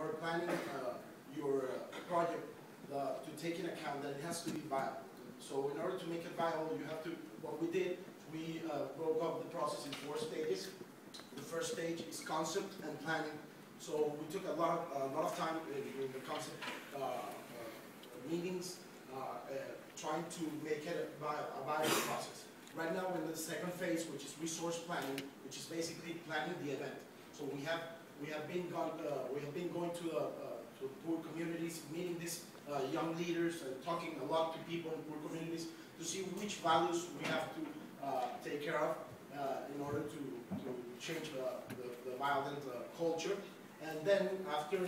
are planning your project, to take into account that it has to be viable. So in order to make it viable, you have to, what we did, we broke up the process in 4 stages. The first stage is concept and planning. So we took a lot of time in the concept meetings, trying to make it a viable process. Right now we're in the second phase, which is resource planning, which is basically planning the event. So we have been going to poor communities, meeting these young leaders, and talking a lot to people in poor communities to see which values we have to take care of in order to change the violent culture. And then after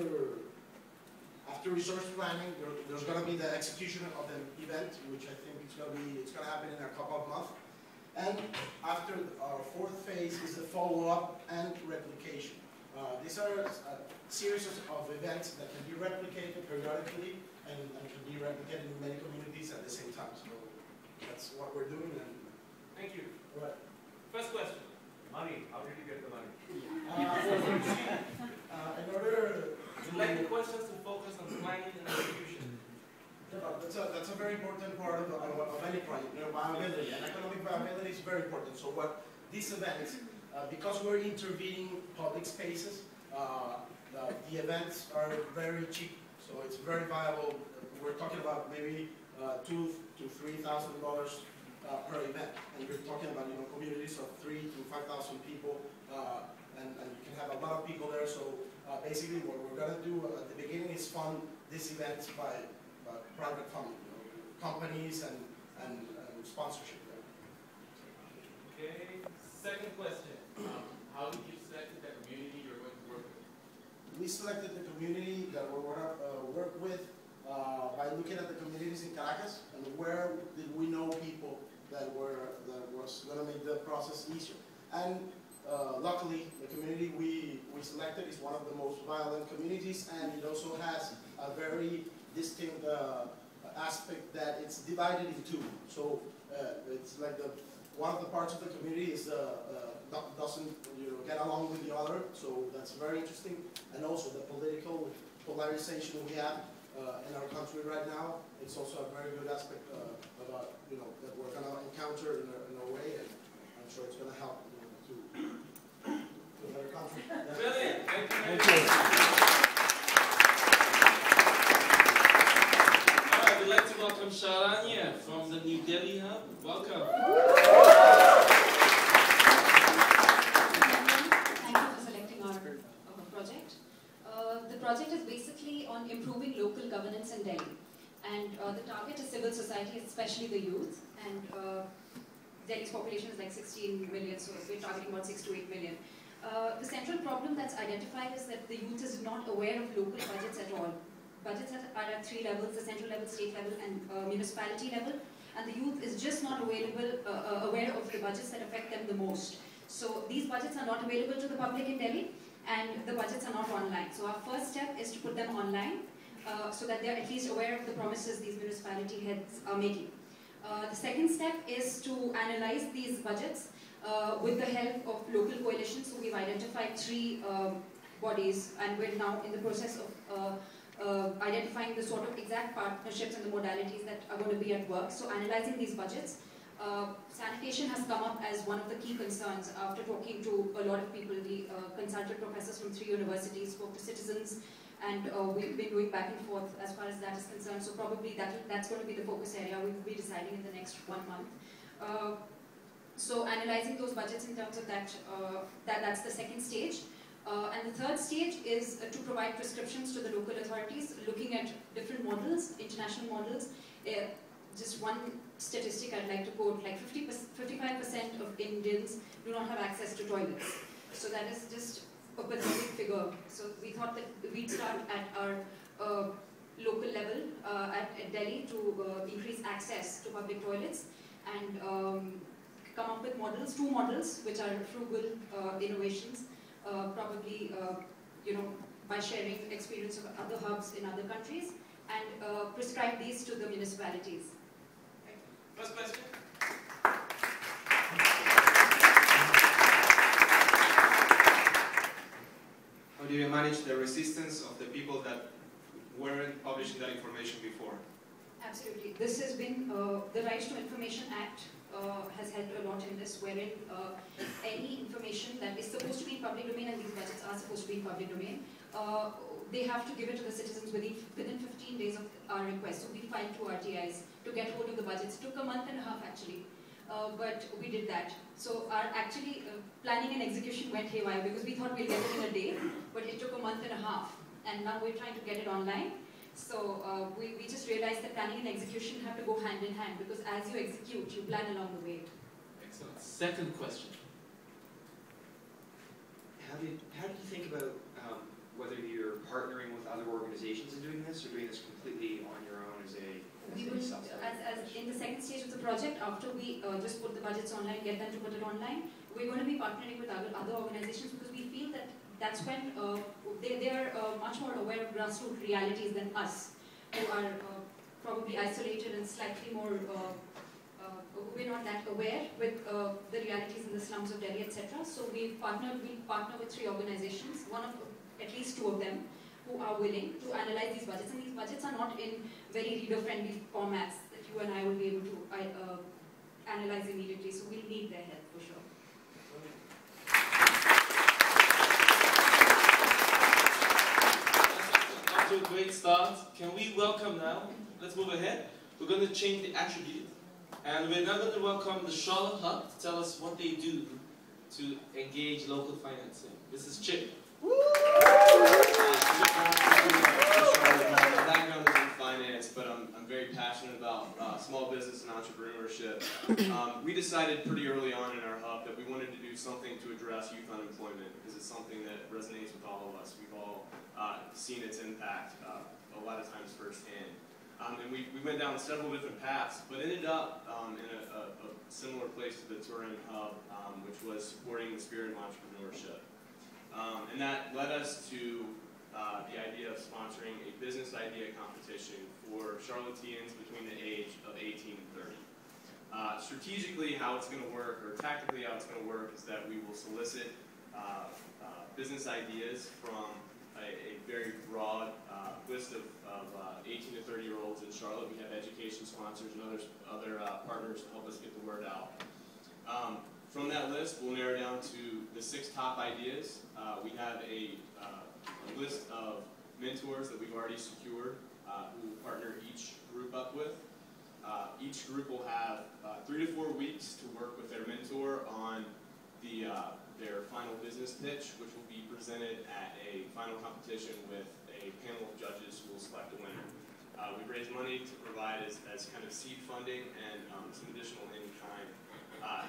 resource planning, there's going to be the execution of the event, which I think it's going to happen in a couple of months. And after our 4th phase is the follow-up and replication. These are a series of events that can be replicated periodically and can be replicated in many communities at the same time. So that's what we're doing. And thank you. All right. First question. Money. How did you get the money? In order to like the questions to focus on planning and execution. That's a very important part of any project. Viability and economic viability is very important. So what these events, because we're intervening public spaces, the events are very cheap. So it's very viable. We're talking about maybe $2,000 to $3,000 per event, and you're talking about communities of 3,000 to 5,000 people, and you can have a lot of people there. So basically, what we're going to do at the beginning is fund these events by private funding, companies and sponsorship. Okay. Second question. How did you select the community you're going to work with? We selected the community that we're going to work with by looking at the communities in Caracas and where did we know people that was going to make the process easier. And luckily, the community we selected is one of the most violent communities, and it also has a very distinct aspect that it's divided in 2. So it's like one of the parts of the community is doesn't get along with the other. So that's very interesting, and also the political polarization we have in our country right now. It's also a very good aspect about that we're going to encounter in a way, and I'm sure it's going to help to a better country. Brilliant. Thank you. Thank you. We'd like to welcome Sharanya from the New Delhi Hub. Welcome. Thank you for selecting our project. The project is basically on improving local governance in Delhi. And the target is civil society, especially the youth. And Delhi's population is like 16 million, so we're targeting about 6 to 8 million. The central problem that's identified is that the youth is not aware of local budgets at all. Budgets are at 3 levels, the central level, state level, and municipality level. And the youth is just not aware of the budgets that affect them the most. So these budgets are not available to the public in Delhi, and the budgets are not online. So our first step is to put them online, so that they're at least aware of the promises these municipality heads are making. The second step is to analyze these budgets with the help of local coalitions. So we've identified 3 bodies, and we're now in the process of identifying the sort of exact partnerships and the modalities that are going to be at work. So analyzing these budgets. Sanitation has come up as one of the key concerns after talking to a lot of people. We consulted professors from 3 universities, spoke to citizens, and we've been going back and forth as far as that is concerned. So probably that's going to be the focus area. We will be deciding in the next 1 month. So analyzing those budgets in terms of that's the second stage. And the third stage is to provide prescriptions to the local authorities, looking at different models, international models. Just one statistic I'd like to quote, like 55% of Indians do not have access to toilets. So that is just a pathetic figure. So we thought that we'd start at our local level at Delhi to increase access to public toilets and come up with models, 2 models, which are frugal innovations, probably by sharing experience of other hubs in other countries, and prescribe these to the municipalities. First question. How do you manage the resistance of the people that weren't publishing that information before? Absolutely. This has been, the Rights to Information Act has helped a lot in this, wherein any information that is supposed to be in public domain, and these budgets are supposed to be in public domain, they have to give it to the citizens within 15 days of our request. So we filed 2 RTIs to get hold of the budgets. It took a month and a half actually, but we did that. So our actually planning and execution went haywire because we thought we'll get it in a day, but it took a month and a half. And now we're trying to get it online. So we just realized that planning and execution have to go hand in hand, because as you execute, you plan along the way. Excellent. Second question. How do you think about whether you're partnering with other organizations in doing this, or doing this completely on your own as a self-starter? As in the second stage of the project, after we just put the budgets online, get them to put it online, we're going to be partnering with other organizations, because we feel that that's when they are much more aware of grassroots realities than us, who are probably isolated and slightly more, we're not that aware with the realities in the slums of Delhi, etc. So we partner with 3 organizations, at least 2 of them, who are willing to analyze these budgets. And these budgets are not in very reader-friendly formats that you and I will be able to analyze immediately. So we'll need their help for sure. To a great start. Can we welcome now? Let's move ahead. We're going to change the attribute, and we're now going to welcome the Charlotte Hub to tell us what they do to engage local financing. This is Chip. My background is in finance, but I'm very passionate about small business and entrepreneurship. We decided pretty early on in our hub that we wanted to do something to address youth unemployment, because it's something that resonates with all of us. We've all seen its impact a lot of times firsthand. And we went down several different paths, but ended up in a similar place to the Turing Hub, which was supporting the spirit of entrepreneurship. And that led us to the idea of sponsoring a business idea competition for Charlotteans between the age of 18 and 30. Strategically, how it's going to work, or tactically how it's going to work, is that we will solicit business ideas from a very broad list of 18 to 30-year-olds in Charlotte. We have education sponsors and other partners to help us get the word out. From that list, we'll narrow down to the 6 top ideas. We have a list of mentors that we've already secured, who we'll partner each group up with. Each group will have 3 to 4 weeks to work with their mentor on their final business pitch, which will be presented at a final competition with a panel of judges who will select a winner. We've raised money to provide as kind of seed funding and some additional in-kind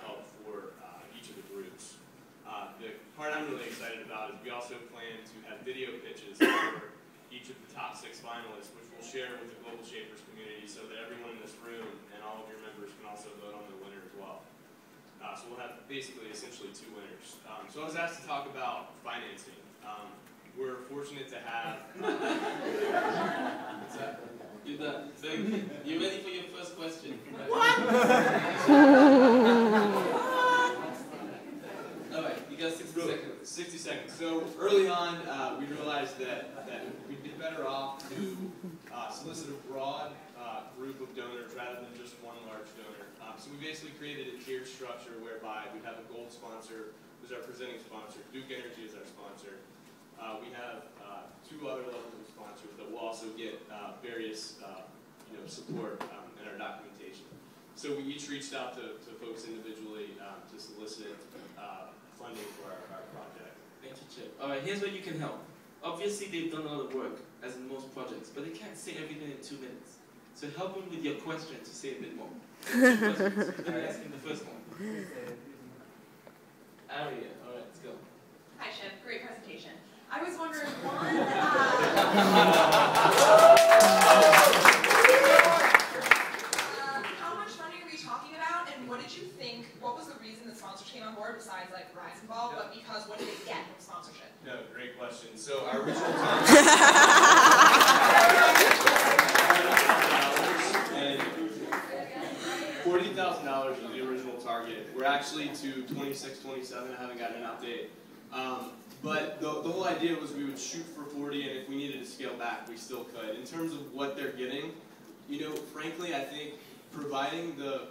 help for each of the groups. The part I'm really excited about is we also plan to have video pitches for each of the top 6 finalists, which we'll share with the Global Shapers community so that everyone in this room and all of your members can also vote on the winner as well. So we'll have basically essentially 2 winners. So I was asked to talk about financing. We're fortunate to have... You're done. You ready for your first question? What? All right, you got 60 seconds. 60 seconds. So early on, we realized that we'd be better off to solicit a broad group of donors rather than just one large donor. So we basically created a tiered structure whereby we have a gold sponsor, who's our presenting sponsor. Duke Energy is our sponsor. We have 2 other levels of sponsors that will also get various support in our documentation. So we each reached out to folks individually to solicit funding for our project. Thank you, Chip. All right, here's where you can help. Obviously, they've done a lot of work, as in most projects, but they can't say everything in 2 minutes. So help them with your question to say a bit more. 2 questions. I'm asking the first one. Aria, all right, let's go. Hi, Chip. Great presentation. I was wondering, how much money are we talking about, and what did you think? What was the reason the sponsors came on board, besides like Rise involved? But because what did they get from sponsorship? No, great question. So our original target and $40,000 was the original target. We're actually to 26, 27. I haven't gotten an update. But the whole idea was we would shoot for 40, and if we needed to scale back, we still could. In terms of what they're getting, you know, frankly, I think providing the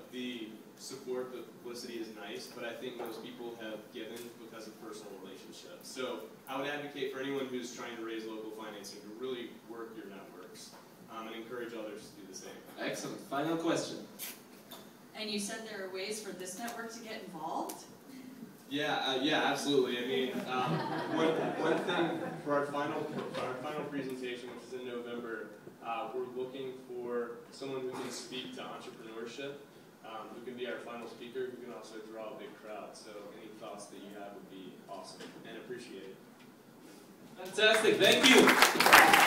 support, the publicity is nice, but I think most people have given because of personal relationships. So I would advocate for anyone who's trying to raise local financing to really work your networks and encourage others to do the same. Excellent. Final question. And you said there are ways for this network to get involved? Yeah, absolutely. I mean, one thing for our final presentation, which is in November, we're looking for someone who can speak to entrepreneurship, who can be our final speaker, who can also draw a big crowd. So any thoughts that you have would be awesome and appreciated. Fantastic. Thank you.